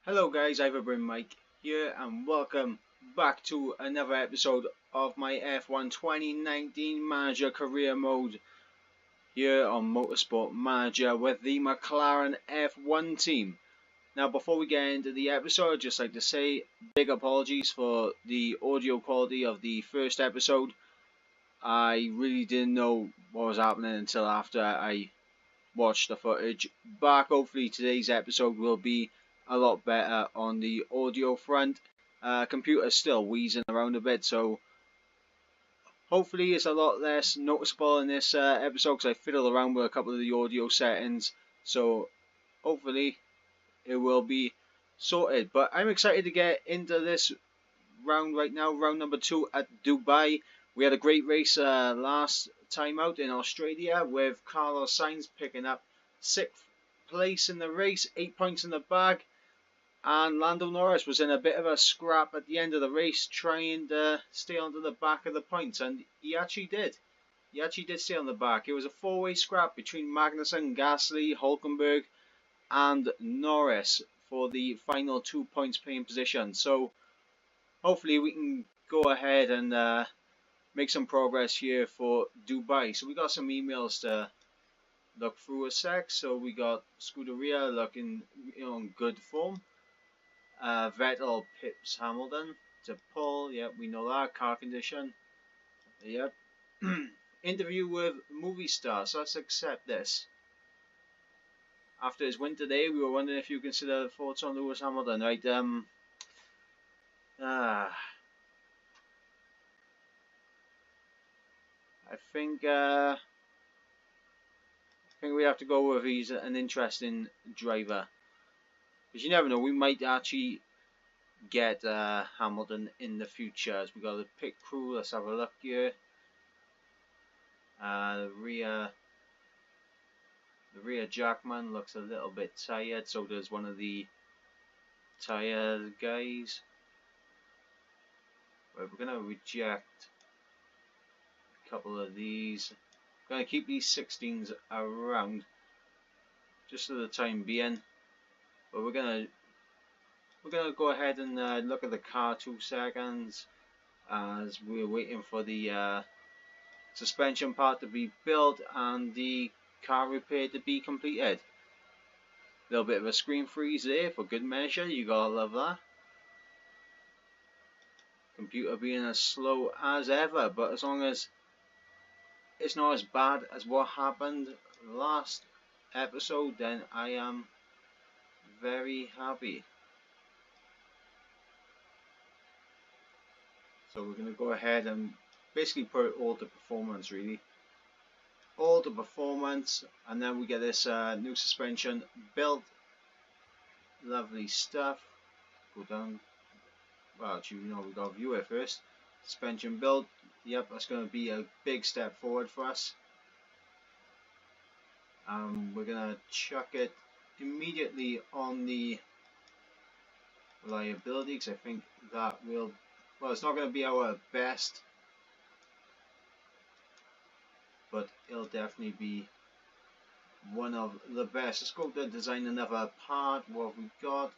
Hello guys, Ivor Mike here and welcome back to another episode of my F1 2019 Manager Career Mode here on Motorsport Manager with the McLaren F1 team. Now before we get into the episode, I'd just like to say big apologies for the audio quality of the first episode. I really didn't know what was happening until after I watched the footage back. Hopefully today's episode will be a lot better on the audio front. Computer's still wheezing around a bit, so hopefully it's a lot less noticeable in this episode because I fiddled around with a couple of the audio settings, so hopefully it will be sorted. But I'm excited to get into this round right now, round number 2 at Dubai. We had a great race last time out in Australia with Carlos Sainz picking up 6th place in the race, 8 points in the bag, and Lando Norris was in a bit of a scrap at the end of the race trying to stay onto the back of the points, and he actually did. He actually did stay on the back. It was a four-way scrap between Magnussen, Gasly, Hulkenberg and Norris for the final 2 points playing position. So hopefully we can go ahead and make some progress here for Dubai. So we got some emails to look through a sec. So we got Scuderia looking in good form. Vettel pips Hamilton to pull. Yep, we know that. Car condition. Yep. Interview with movie star. So let's accept this. After his win today, we were wondering if you consider thoughts on Lewis Hamilton. Right. I think we have to go with he's an interesting driver, because you never know, we might actually get Hamilton in the future. As we got the pit crew, let's have a look here. The rear jackman looks a little bit tired, so does one of the tired guys. Right, we're gonna reject couple of these. I'm going to keep these 16s around just for the time being, but we're gonna go ahead and look at the car 2 seconds as we're waiting for the suspension part to be built and the car repair to be completed. A little bit of a screen freeze there for good measure, you gotta love that. Computer being as slow as ever, but as long as it's not as bad as what happened last episode, then I am very happy. So we're going to go ahead and basically put it all to performance, really. All to performance, and then we get this new suspension built. Lovely stuff. Go down. Well, actually, we got to view it first. Suspension built. Yep, that's going to be a big step forward for us. We're going to chuck it immediately on the reliability, because I think that will, well, it's not going to be our best, but it'll definitely be one of the best. Let's go to design another part. What have we got?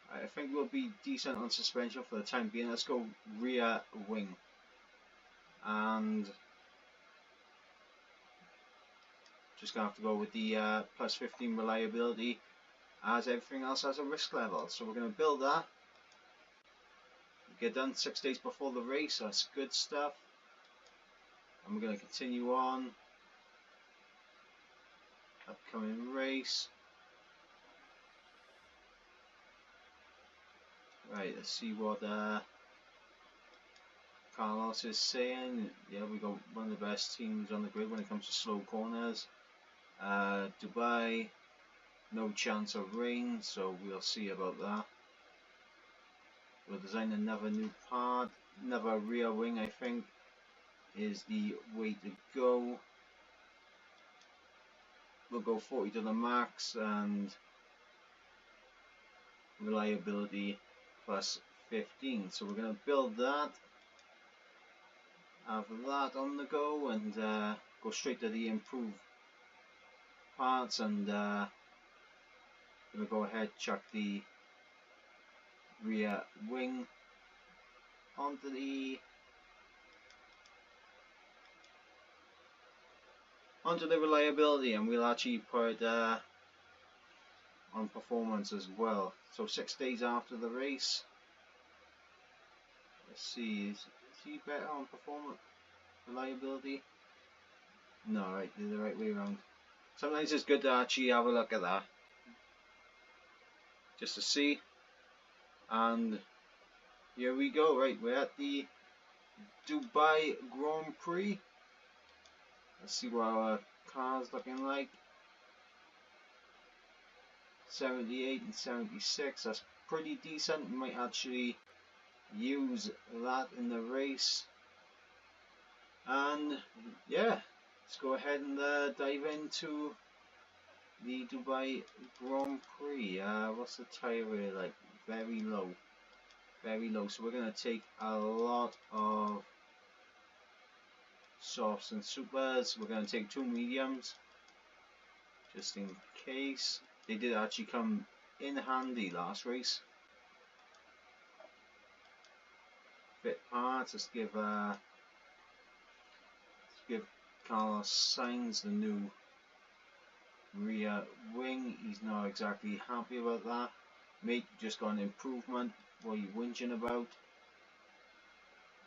I think we'll be decent on suspension for the time being. Let's go rear wing. And just gonna have to go with the plus 15 reliability, as everything else has a risk level. So we're gonna build that. Get done 6 days before the race. That's good stuff. And we're gonna continue on. Upcoming race. Right. Let's see what Carlos is saying. Yeah, we got one of the best teams on the grid when it comes to slow corners. Dubai, no chance of rain, so we'll see about that. We'll design another new part. Another rear wing, I think, is the way to go. We'll go 40 to the max and reliability plus 15. So we're going to build that. Have that on the go and go straight to the improved parts, and gonna go ahead chuck the rear wing onto the reliability, and we'll actually put on performance as well. So 6 days after the race, let's see, is he better on performance reliability? No, right, they're the right way around. Sometimes it's good to actually have a look at that just to see. And here we go. Right, we're at the Dubai Grand Prix. Let's see what our car's looking like. 78 and 76, that's pretty decent. We might actually use that in the race. And yeah, let's go ahead and dive into the Dubai Grand Prix. What's the tyre wear like? Very low. Very low. So we're going to take a lot of softs and supers. We're going to take 2 mediums just in case. They did actually come in handy last race. Fit parts. Let's give Carlos Sainz the new rear wing. He's not exactly happy about that. Mate, just got an improvement. What are you whinging about?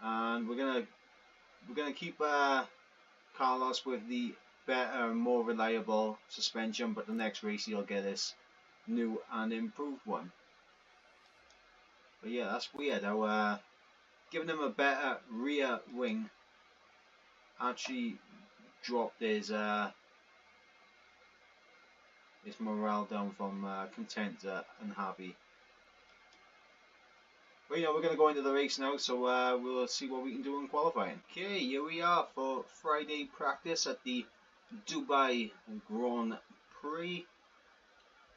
And we're gonna keep Carlos with the better, more reliable suspension, but the next race he'll get this new and improved one. But yeah, that's weird how giving him a better rear wing actually dropped his morale down from content to unhappy. But yeah, we're going to go into the race now, so we'll see what we can do in qualifying. Okay, here we are for Friday practice at the Dubai Grand Prix.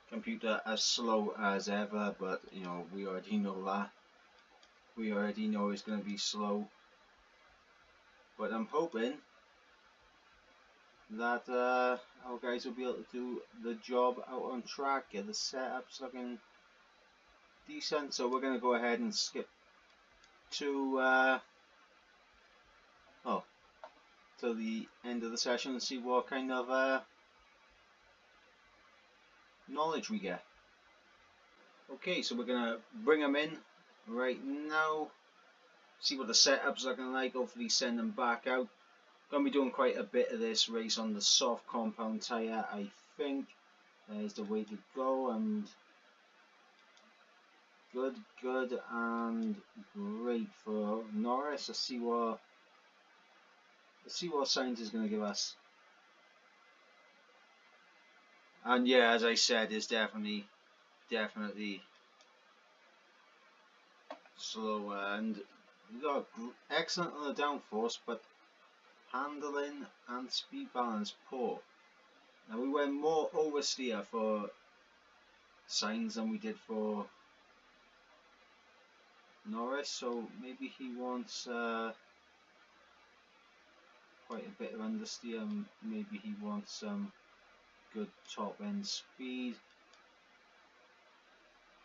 Computer as slow as ever, but you know, we already know that. We already know it's going to be slow. But I'm hoping that our guys will be able to do the job out on track, get the setups looking decent. So we're going to go ahead and skip to till the end of the session and see what kind of knowledge we get. Okay, so we're going to bring them in right now, see what the setup's looking like, hopefully send them back out. Going to be doing quite a bit of this race on the soft compound tyre, I think. There's the way to go, and good and great for Norris. Let's see what Sainz is going to give us. And yeah, as I said, it's definitely slower, and we got excellent on the downforce, but handling and speed balance poor. Now we went more oversteer for Sainz than we did for Norris, so maybe he wants quite a bit of understeer. Maybe he wants some good top end speed.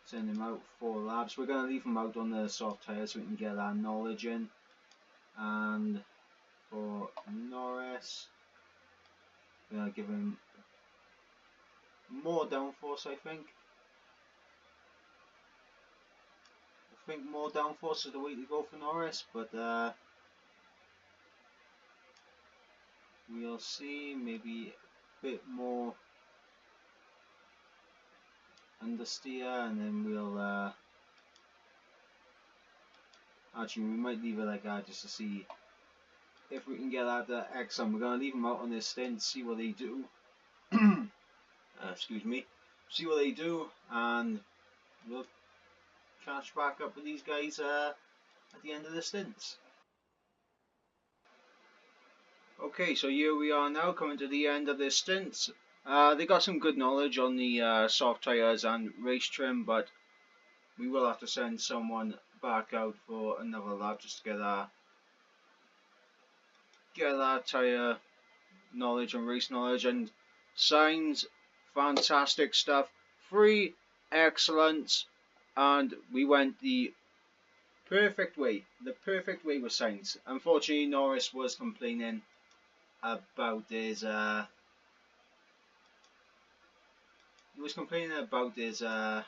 Send him out 4 laps. We're going to leave him out on the soft tyres so we can get our knowledge in. And for Norris, we're going to give him more downforce, I think. I think more downforce is the way to go for Norris, but we'll see. Maybe a bit more understeer, and then we'll actually we might leave it like that just to see if we can get out the Exxon. We're going to leave them out on this stint, see what they do. Excuse me. See what they do, and we'll catch back up with these guys at the end of the stints. Okay, so here we are now, coming to the end of the stints. They got some good knowledge on the soft tyres and race trim, but we will have to send someone back out for another lap just to get that tyre knowledge and race knowledge. And Sainz, fantastic stuff. 3 excellent and we went the perfect way with Sainz. Unfortunately, Norris was complaining about his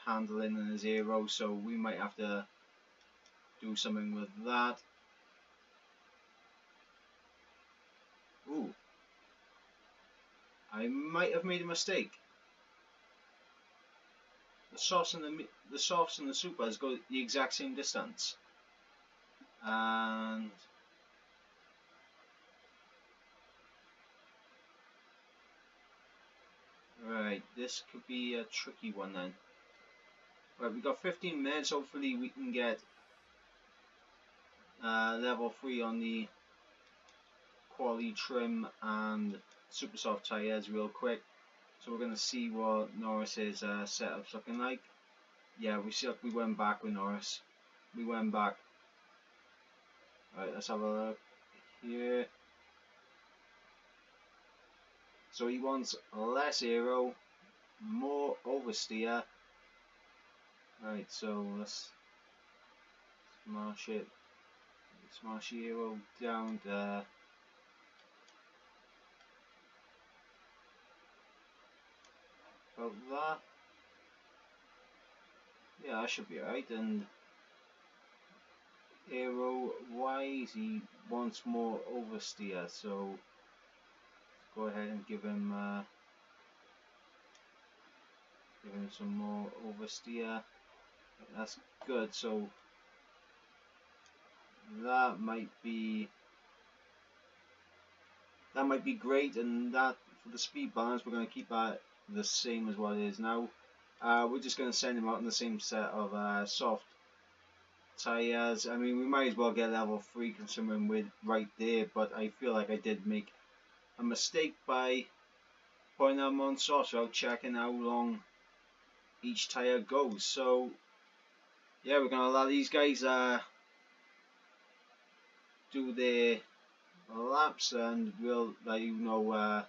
handling and his aero, so we might have to do something with that. Ooh, I might have made a mistake. The softs and the supers go the exact same distance, and right, this could be a tricky one then. Right, we got 15 minutes. Hopefully, we can get level 3 on the quality trim and super soft tires real quick. So we're going to see what Norris's setup's looking like. Yeah, we went back with Norris. We went back. Right, let's have a look here. So he wants less aero, more oversteer. Right, so let's smash it. Smash the aero down to about that. Yeah, that should be right. And aero wise, he wants more oversteer, so go ahead and give him some more oversteer. That's good. So that might be great, and that for the speed balance we're going to keep that the same as what it is now. We're just going to send him out in the same set of soft tires. I mean, we might as well get level 3 considering we're right there, but I feel like I did make a mistake by putting them on soft without checking how long each tire goes. So yeah, we're going to allow these guys do their laps, and we'll let you know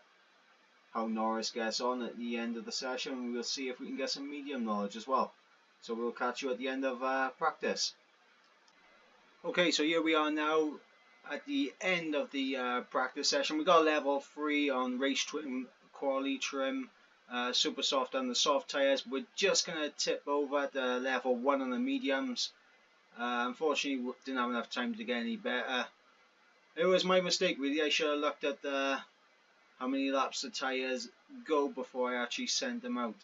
how Norris gets on at the end of the session. We'll see if we can get some medium knowledge as well. So we'll catch you at the end of practice. Okay, so here we are now at the end of the practice session. We got level 3 on race trim, quality trim, super soft and the soft tires. We're just going to tip over at level 1 on the mediums. Unfortunately, we didn't have enough time to get any better. It was my mistake really. I should have looked at how many laps the tires go before I actually sent them out.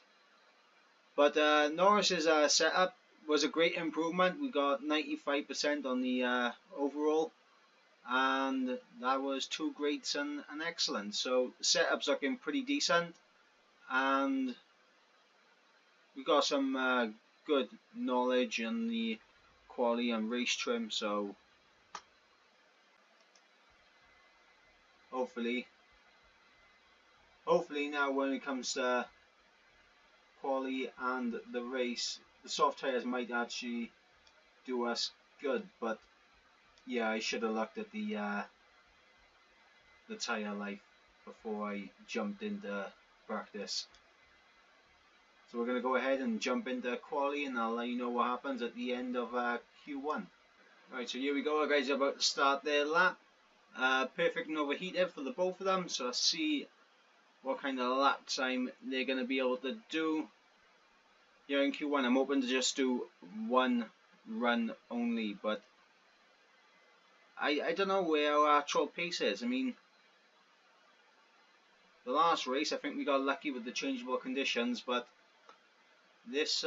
But Norris's setup was a great improvement. We got 95% on the overall, and that was 2 greats and an excellent. So the setup's looking pretty decent, and we got some good knowledge on the quality and race trim. So hopefully now when it comes to quality and the race, the soft tires might actually do us good. But yeah, I should have looked at the tire life before I jumped into practice. So we're going to go ahead and jump into quality, and I'll let you know what happens at the end of Q1. Right, so here we go. Guys are about to start their lap. Perfect and overheated for the both of them, so let's see what kind of lap time they're going to be able to do here in Q1. I'm hoping to just do 1 run only, but I don't know where our actual pace is. I mean, the last race I think we got lucky with the changeable conditions, but this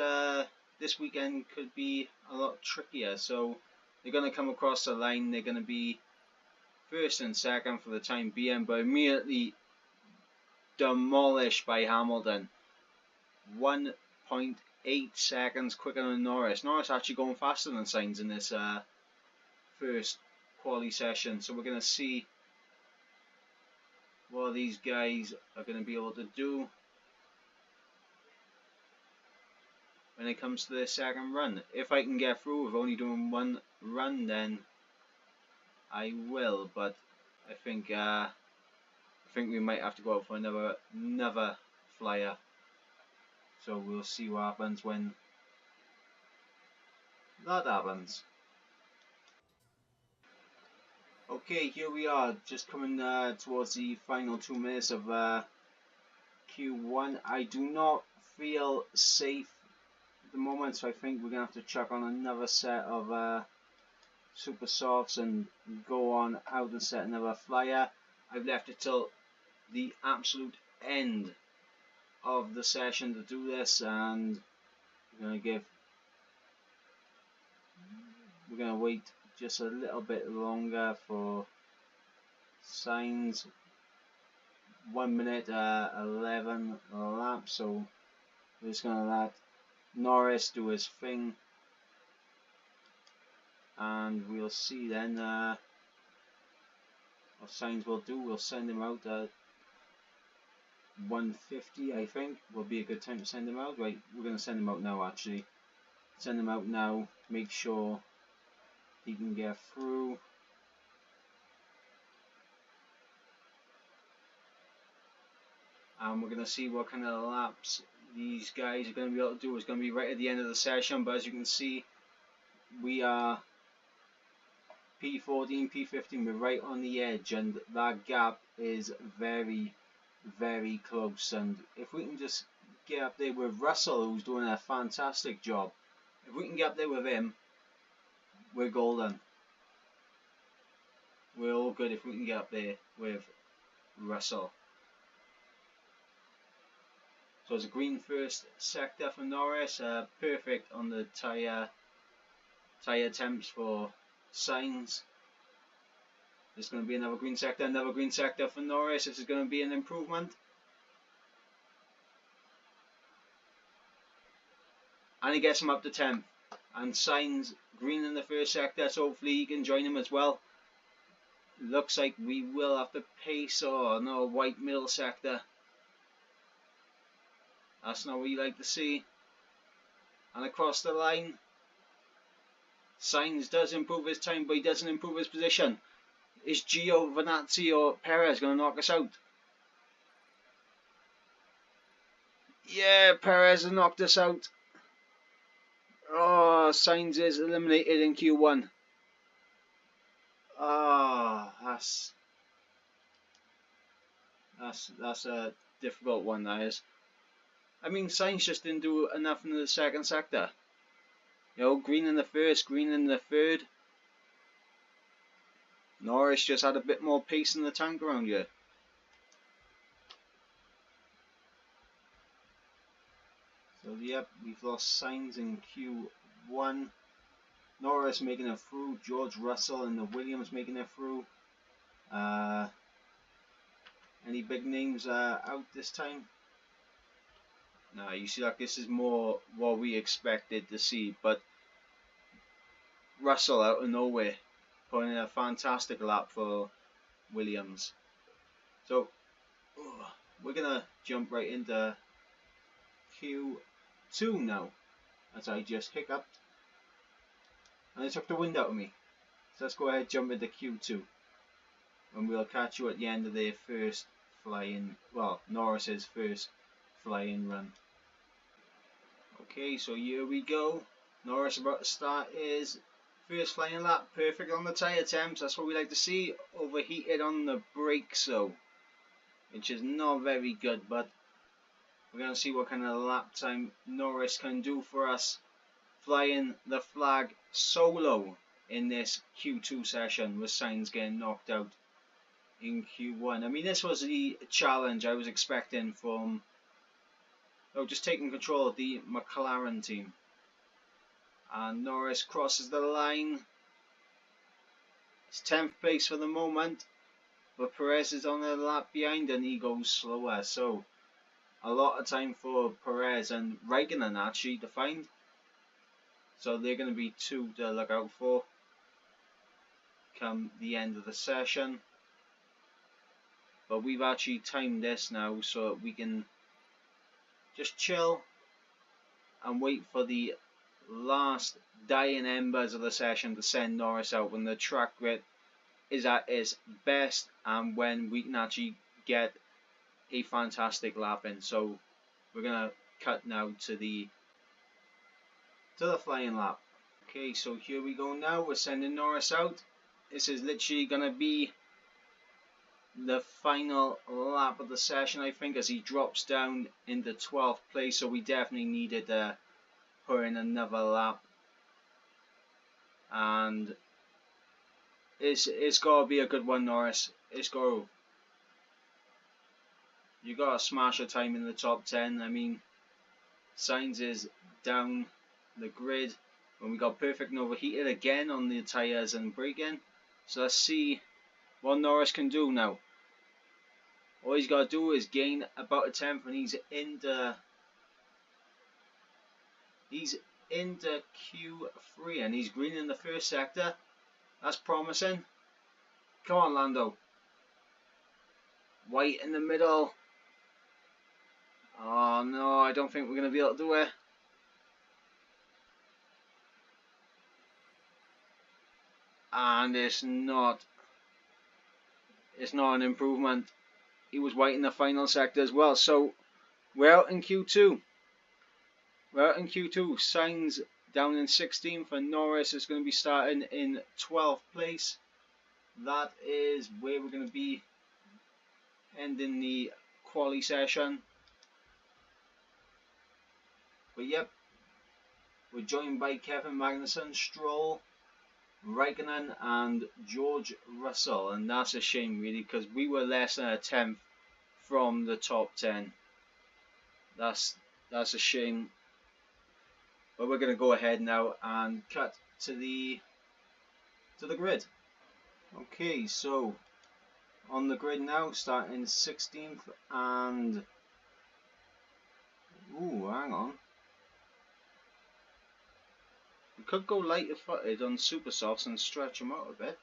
weekend could be a lot trickier. So they're going to come across the line, they're going to be first and second for the time being, but immediately demolished by Hamilton. 1.8 seconds quicker than Norris. Norris actually going faster than Sainz in this first quali session. So we're going to see what these guys are going to be able to do when it comes to their second run. If I can get through with only doing 1 run, then I will, but I think we might have to go out for another flyer. So we'll see what happens when that happens. Okay, here we are, just coming towards the final 2 minutes of Q1. I do not feel safe at the moment, so I think we're going to have to chuck on another set of super softs and go on out and set another flyer. I've left it till the absolute end of the session to do this, and we're going to wait just a little bit longer for Sainz. 1 minute 11 laps, so we're just going to let Norris do his thing, and we'll see then what Sainz will do. We'll send him out at 150, I think will be a good time to send him out. Right, we're going to send him out now actually. Send him out now, make sure he can get through. And we're going to see what kind of laps these guys are going to be able to do. It's going to be right at the end of the session, but as you can see, we are P14, P15, we're right on the edge, and that gap is very, very close. And if we can just get up there with Russell, who's doing a fantastic job, if we can get up there with him, we're golden. We're all good if we can get up there with Russell. So it's a green first sector for Norris, perfect on the tyre temps for Sainz. There's going to be another green sector for Norris. This is going to be an improvement. And he gets him up to 10th. And Sainz green in the first sector, so hopefully he can join him as well. Looks like we will have to pace, or no, white middle sector. That's not what you like to see. And across the line, Sainz does improve his time, but he doesn't improve his position. Is Giovinazzi or Perez going to knock us out? Yeah, Perez has knocked us out. Oh, Sainz is eliminated in Q1. Ah, that's a difficult one, that is. I mean, Sainz just didn't do enough in the second sector. You know, green in the first, green in the third. Norris just had a bit more pace in the tank around here. So yep, we've lost Sainz in Q1. Norris making it through. George Russell and the Williams making it through. Any big names out this time? No, you see, like, this is more what we expected to see, but Russell out of nowhere putting in a fantastic lap for Williams. So we're gonna jump right into Q2 now, as I just hiccuped and it took the wind out of me. So let's go ahead and jump into Q2, and we'll catch you at the end of their first flying, well, Norris's first flying run. Okay, so here we go. Norris about to start his first flying lap. Perfect on the tyre temps. That's what we like to see. Overheated on the brakes though, which is not very good, but we're going to see what kind of lap time Norris can do for us, flying the flag solo in this Q2 session with Sainz getting knocked out in Q1. I mean, this was the challenge I was expecting from just taking control of the McLaren team. And Norris crosses the line. It's 10th place for the moment, but Perez is on a lap behind and he goes slower. So a lot of time for Perez and Raikkonen actually to find. So they're going to be two to look out for come the end of the session. But we've actually timed this now so we can just chill and wait for the last dying embers of the session to send Norris out when the track grid is at its best and when we can actually get a fantastic lap in. So we're gonna cut now to the flying lap. Okay, so here we go now. We're sending Norris out. This is literally going to be the final lap of the session, I think, as he drops down into 12th place. So we definitely needed to put in another lap. And it's got to be a good one, Norris. It's got to. You got to smash a time in the top 10. I mean, Sainz is down the grid when we got perfect and overheated again on the tyres and braking. So let's see what Norris can do now. All he's got to do is gain about a tenth, and he's into Q3, and he's green in the first sector. That's promising. Come on, Lando. White in the middle. Oh no, I don't think we're going to be able to do it. And it's not an improvement. He was white in the final sector as well. So we're out in Q2. Sainz down in 16th, and Norris is going to be starting in 12th place. That is where we're going to be ending the quali session. But yep, we're joined by Kevin Magnussen, Stroll, Raikkonen and George Russell, and that's a shame really, because we were less than a tenth from the top 10. That's a shame. But we're going to go ahead now and cut to the grid. Okay, so on the grid now, starting 16th, and ooh, hang on. We could go lighter footed on super softs and stretch them out a bit.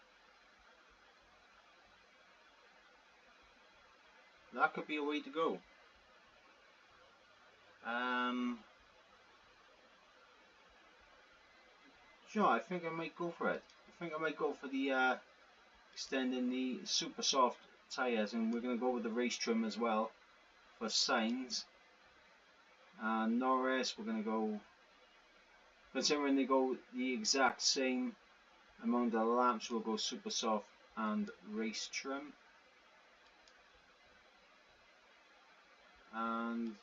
That could be a way to go. Sure, I think I might go for it. I think I might go for the extending the super soft tyres, and we're going to go with the race trim as well for Sainz. And Norris, we're going to go, considering they go the exact same amount of laps, we'll go super soft and race trim. And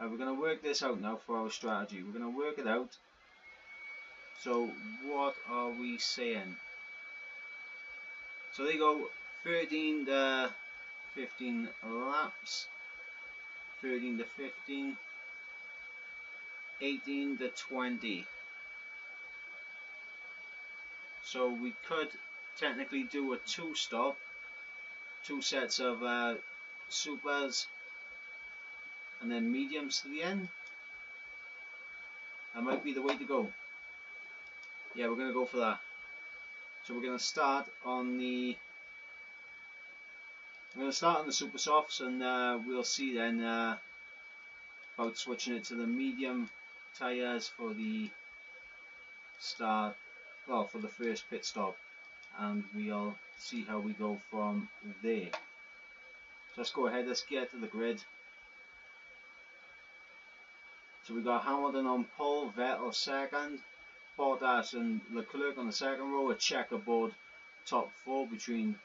we're going to work this out now for our strategy. We're going to work it out. So what are we saying? So they go 13 to 15 laps, 13 to 15, 18 to 20. So we could technically do a two sets of supers and then mediums to the end. That might be the way to go. Yeah, we're going to go for that. So we're going to start on the super softs, and we'll see then about switching it to the medium tyres for the start, well, for the first pit stop, and we'll see how we go from there. So let's go ahead, let's get to the grid. So we got Hamilton on pole, Vettel second, Bottas and Leclerc on the second row, a checkerboard top four between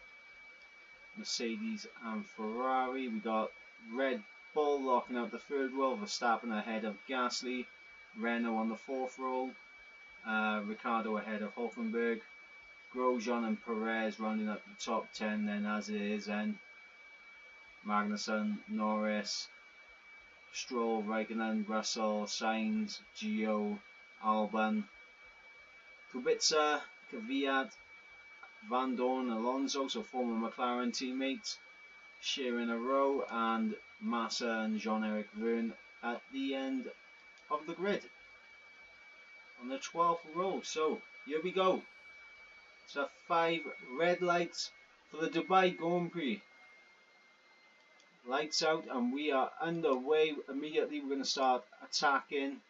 Mercedes and Ferrari. We got Red Bull locking out the third row, Verstappen ahead of Gasly, Renault on the fourth row, Ricciardo ahead of Hulkenberg, Grosjean and Perez rounding up the top 10 then, as it is then. Magnussen, Norris, Stroll, Raikkonen, Russell, Sainz, Gio, Albon, Kubica, Kvyat, Van Dorn, Alonso, so former McLaren teammates, sharing a row, and Massa and Jean-Eric Vergne at the end of the grid on the 12th row. So here we go. So 5 red lights for the Dubai Grand Prix. Lights out, and we are underway. Immediately we're going to start attacking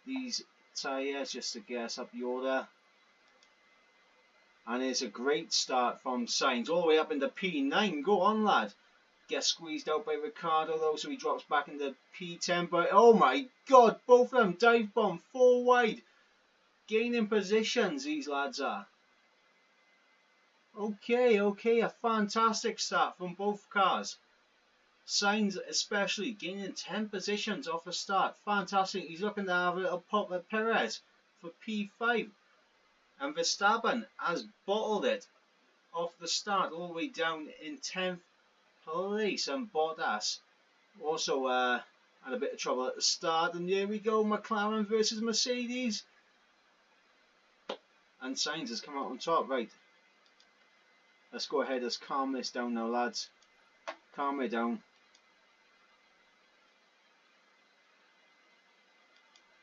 these tyres just to get us up the order. And it's a great start from Sainz, all the way up into P9. Go on, lad. Gets squeezed out by Ricciardo though, so he drops back into P10. But oh my god, both of them dive bomb 4 wide. gaining positions, these lads are. Okay, a fantastic start from both cars. Sainz especially gaining 10 positions off the start. Fantastic. He's looking to have a little pop at Perez for P5. And Verstappen has bottled it off the start all the way down in 10th place. And Bottas also had a bit of trouble at the start. And here we go, McLaren versus Mercedes. And Sainz has come out on top. Right. Let's go ahead. Let's calm this down now, lads. Calm it down.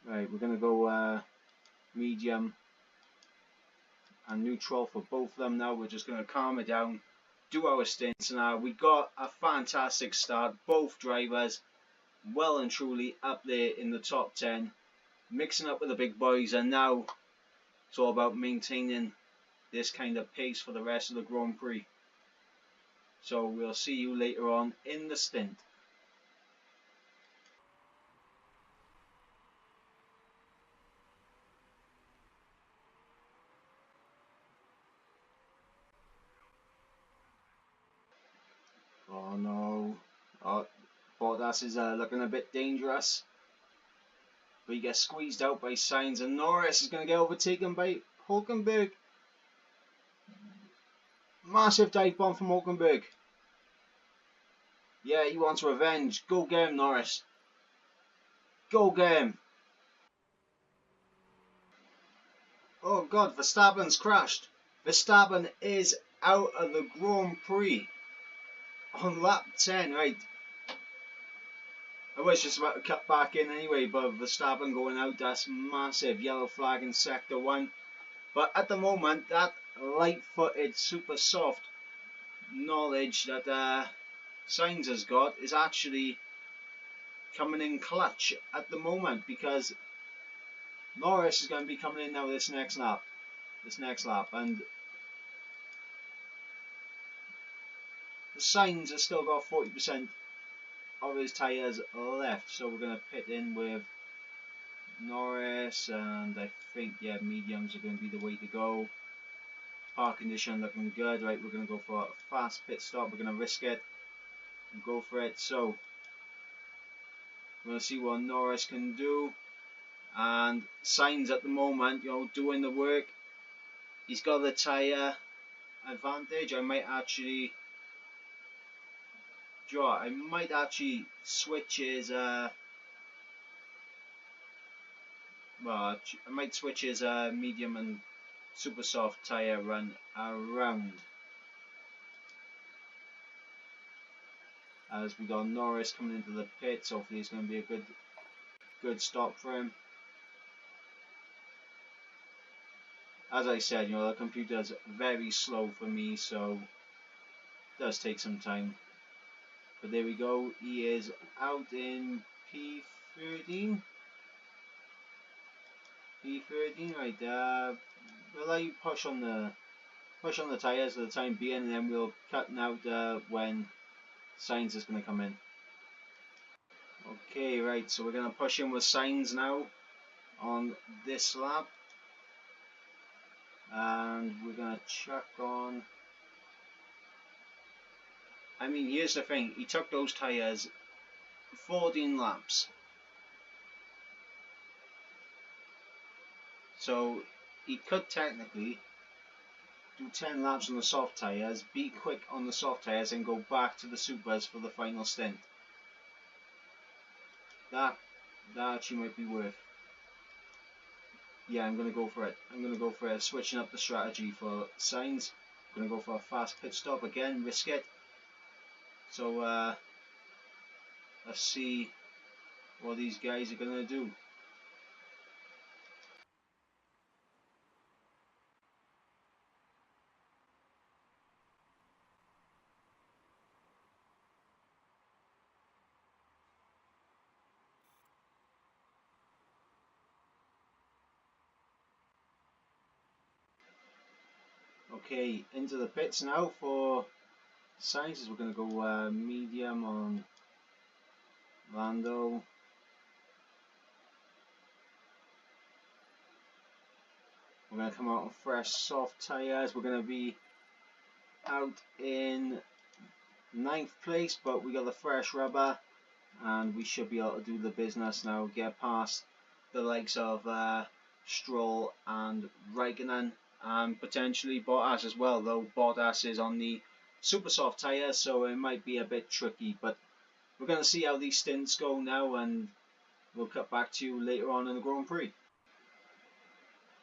Right, we're going to go medium and neutral for both of them now. We're just going to calm it down, do our stints now. We got a fantastic start. Both drivers well and truly up there in the top 10, mixing up with the big boys, and now it's all about maintaining this kind of pace for the rest of the Grand Prix. So we'll see you later on in the stint. Oh no. Oh, Bottas is looking a bit dangerous. But he gets squeezed out by Sainz, and Norris is going to get overtaken by Hulkenberg. Massive dive bomb from Hulkenberg. Yeah, he wants revenge. Go get him, Norris. Go get him. Oh god, Verstappen's crashed. Verstappen is out of the Grand Prix on lap 10, right. I was just about to cut back in anyway, but Verstappen going out, that's massive. Yellow flag in sector 1. But at the moment, that light-footed, super soft knowledge that Sainz has got is actually coming in clutch at the moment, because Norris is going to be coming in now this next lap. And Sainz has still got 40% of his tyres left, so we're going to pit in with Norris, and I think, yeah, mediums are going to be the way to go. Park condition looking good. Right, we're going to go for a fast pit stop. We're going to risk it and go for it. So we're going to see what Norris can do. And Sainz at the moment, you know, doing the work. He's got the tyre advantage. I might actually switch his I might switch his medium and super soft tyre run around, as we got Norris coming into the pits. Hopefully it's going to be a good stop for him. As I said, you know, the computer's very slow for me, so it does take some time. But there we go. He is out in P13. Right. We'll let you push on the tyres for the time being, and then we'll cut out when Sainz is going to come in. Okay, right. So we're going to push in with Sainz now on this lap, and we're going to check on. I mean, here's the thing. He took those tyres 14 laps. So he could technically do 10 laps on the soft tyres, be quick on the soft tyres, and go back to the supers for the final stint. That actually might be worth. Yeah, I'm going to go for it. I'm going to go for it. Switching up the strategy for Sainz. I'm going to go for a fast pit stop again, risk it. So let's see what these guys are going to do. Okay, into the pits now for Sainz. We're going to go medium on Lando. We're going to come out on fresh soft tyres. We're going to be out in 9th place, but we got the fresh rubber and we should be able to do the business now, get past the likes of Stroll and Raikkonen and potentially Bottas as well, though Bottas is on the super soft tyres, so it might be a bit tricky, but we're going to see how these stints go now and we'll cut back to you later on in the Grand Prix.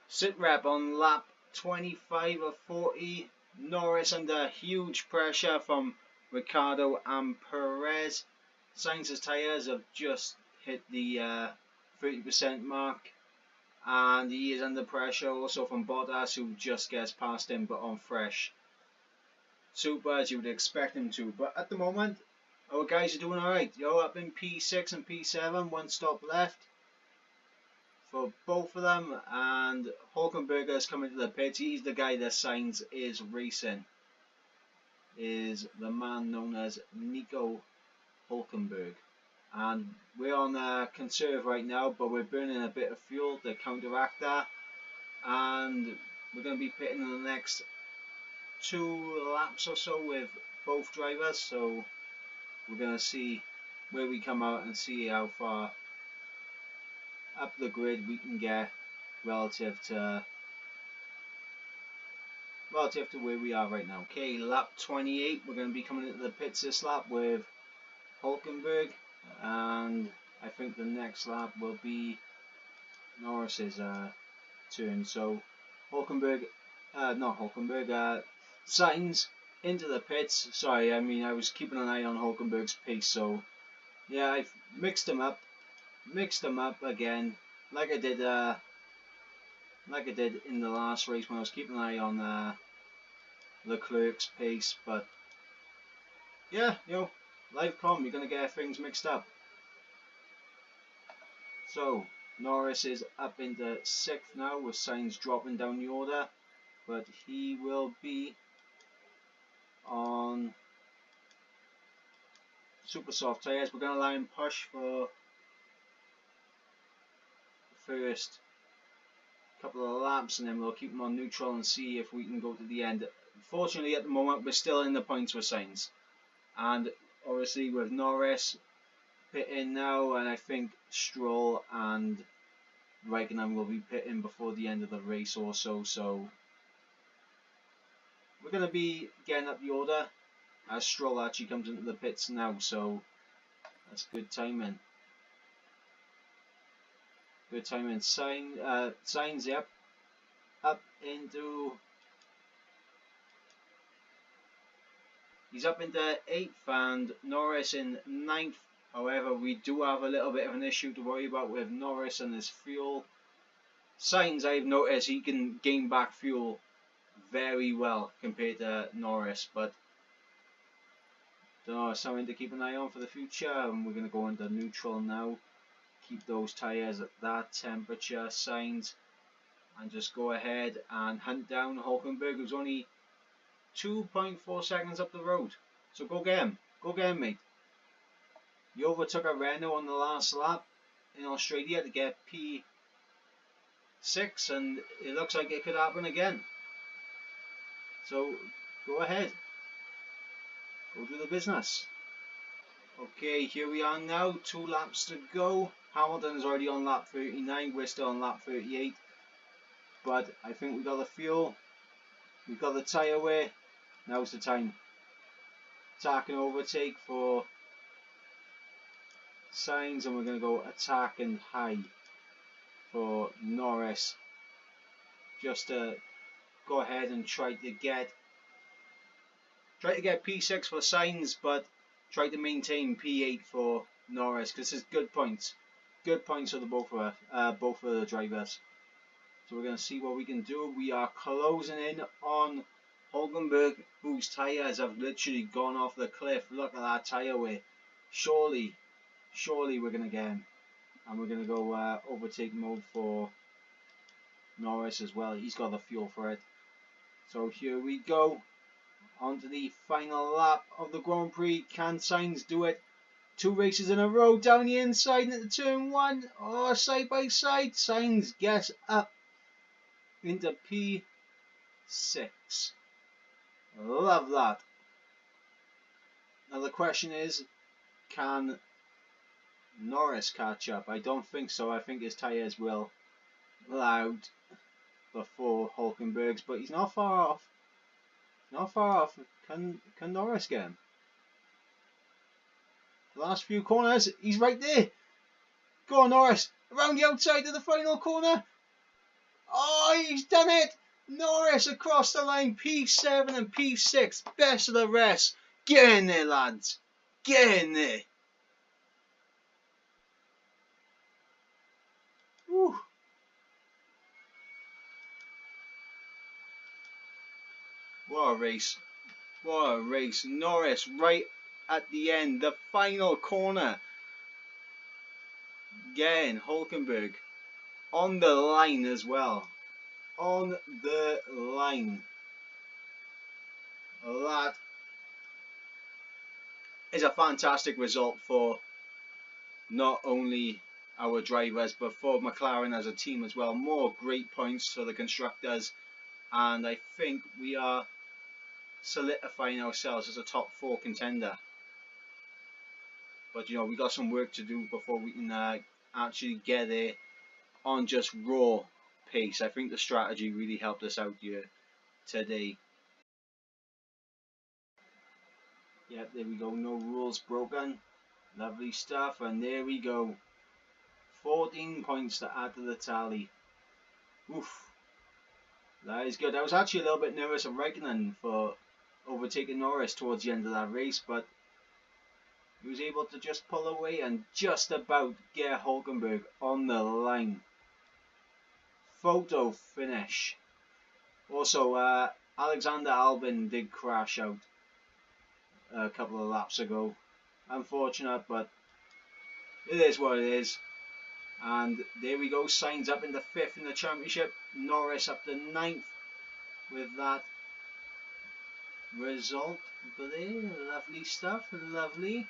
Sit rep on lap 25 of 40. Norris under huge pressure from Ricciardo and Perez. Sainz's tyres have just hit the 30% mark, and he is under pressure also from Bottas, who just gets past him but on fresh super as you would expect him to. But at the moment our guys are doing alright. You're up in P6 and P7, one stop left for both of them, and Hulkenberg is coming to the pits. He's the guy that Sainz is racing, is the man known as Nico Hulkenberg. And we're on conserve right now, but we're burning a bit of fuel to counteract that, and we're going to be pitting in the next 2 laps or so with both drivers, so we're going to see where we come out and see how far up the grid we can get relative to where we are right now. Okay, lap 28, we're going to be coming into the pits this lap with Hulkenberg, and I think the next lap will be Norris's turn. So Sainz into the pits. Sorry, I mean I was keeping an eye on Hulkenberg's pace, so yeah, I've mixed them up again, like I did in the last race when I was keeping an eye on Leclerc's pace. But yeah, you know, live com, you're gonna get things mixed up. So Norris is up into 6th now, with Sainz dropping down the order, but he will be on super soft tyres. We're going to allow him push for the first couple of laps, and then we'll keep him on neutral and see if we can go to the end. Fortunately at the moment we're still in the points with Sainz, and obviously with Norris pitting now, and I think Stroll and Raikkonen will be pitting before the end of the race also, so we're going to be getting up the order as Stroll actually comes into the pits now, so that's good timing. Good timing. Sainz, yep, up into, he's up into 8th and Norris in 9th. However, we do have a little bit of an issue to worry about with Norris and his fuel. Sainz, I've noticed he can gain back fuel very well compared to Norris, but don't know, something to keep an eye on for the future. And we're going to go into neutral now, keep those tyres at that temperature, Sainz, and just go ahead and hunt down Hulkenberg, who's only 2.4 seconds up the road. So go get him, mate. You overtook a Renault on the last lap in Australia to get P6, and it looks like it could happen again. So go ahead, go do the business. Okay, here we are now, 2 laps to go. Hamilton is already on lap 39, we're still on lap 38. But I think we got the fuel, we've got the tyre wear. Now's the time. Attack and overtake for Sainz, and we're going to go attack and high for Norris, just to go ahead and try to get P6 for Sainz, but try to maintain P8 for Norris, because it's good points for the both of the drivers. So we're going to see what we can do. We are closing in on Hulkenberg, whose tyres have literally gone off the cliff. Look at that tyre wear. Surely we're going to get him. And we're going to go overtake mode for Norris as well. He's got the fuel for it. So here we go. On to the final lap of the Grand Prix. Can Sainz do it? 2 races in a row down the inside into turn 1. Oh, side by side. Sainz gets up. into P6. Love that. Now the question is, can Norris catch up? I don't think so. I think his tyres will allow out before Hulkenberg's, but he's not far off. Not far off. Can Norris get him? The last few corners, he's right there. Go on, Norris. Around the outside of the final corner. Oh, he's done it. Norris across the line. P7 and P6. Best of the rest. Get in there, lads. Get in there. Woo. What a race. What a race. Norris right at the end. The final corner. Again, Hulkenberg on the line as well. On the line. That is a fantastic result for not only our drivers but for McLaren as a team as well. More great points for the constructors, and I think we are solidifying ourselves as a top 4 contender. But you know, we got some work to do before we can actually get there on just raw pace. I think the strategy really helped us out here today. Yep, there we go, no rules broken. Lovely stuff, and there we go. 14 points to add to the tally. Oof. That is good. I was actually a little bit nervous of Raikkonen for overtaking Norris towards the end of that race, but he was able to just pull away and just about get Hulkenberg on the line. Photo finish. Also, Alexander Albon did crash out a couple of laps ago. Unfortunate, but it is what it is. And there we go, Sainz up into 5th in the championship. Norris up to 9th with that result. But lovely stuff, lovely.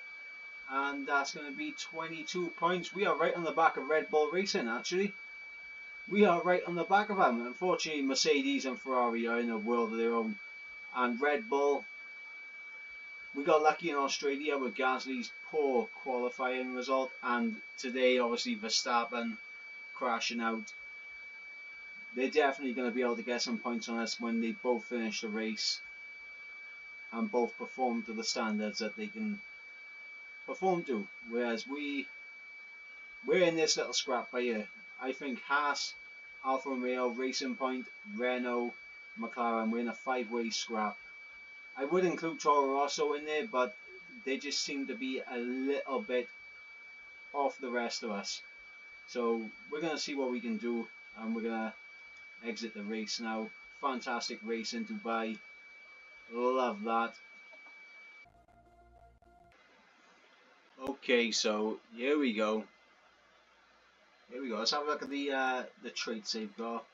And that's going to be 22 points. We are right on the back of Red Bull Racing, actually. We are right on the back of them. Unfortunately, Mercedes and Ferrari are in a world of their own. And Red Bull, we got lucky in Australia with Gasly's poor qualifying result. And today, obviously, Verstappen crashing out. They're definitely going to be able to get some points on us when they both finish the race and both perform to the standards that they can perform to. Whereas we're in this little scrap by here. I think Haas, Alfa Romeo, Racing Point, Renault, McLaren, we're in a 5-way scrap. I would include Toro Rosso in there, but they just seem to be a little bit off the rest of us. So we're going to see what we can do, and we're going to exit the race now. Fantastic race in Dubai. Love that. Okay, so here we go. Here we go. Let's have a look at the traits they've got.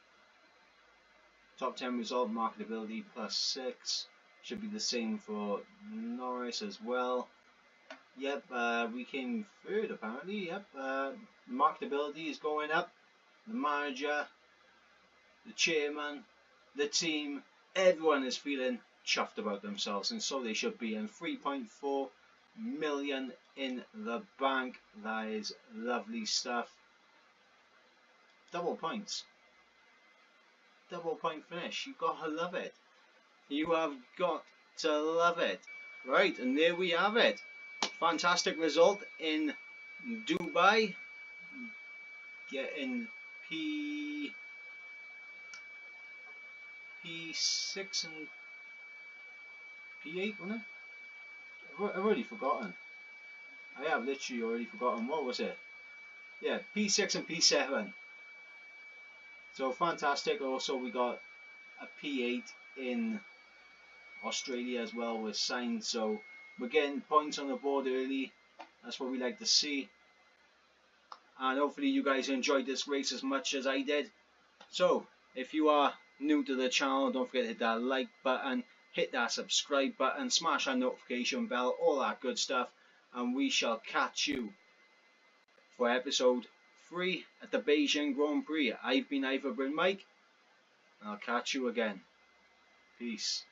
Top 10 result, marketability +6. Should be the same for Norris as well. Yep, we came third apparently. Yep, marketability is going up. The manager, the chairman, the team, everyone is feeling chuffed about themselves, and so they should be. And 3.4 million in the bank. That is lovely stuff. Double points. Double point finish. You've got to love it. You have got to love it. Right, and there we have it. Fantastic result in Dubai. Getting P6 and P8, wasn't it? I've already forgotten. I have literally already forgotten. What was it? Yeah, P6 and P7. So fantastic. Also, we got a P8 in Australia as well with Sainz. So we're getting points on the board early. That's what we like to see. And hopefully you guys enjoyed this race as much as I did. So if you are new to the channel, don't forget to hit that like button, hit that subscribe button, smash that notification bell, all that good stuff. And we shall catch you for episode 3 at the Beijing Grand Prix. I've been Ivor Mike. I'll catch you again. Peace.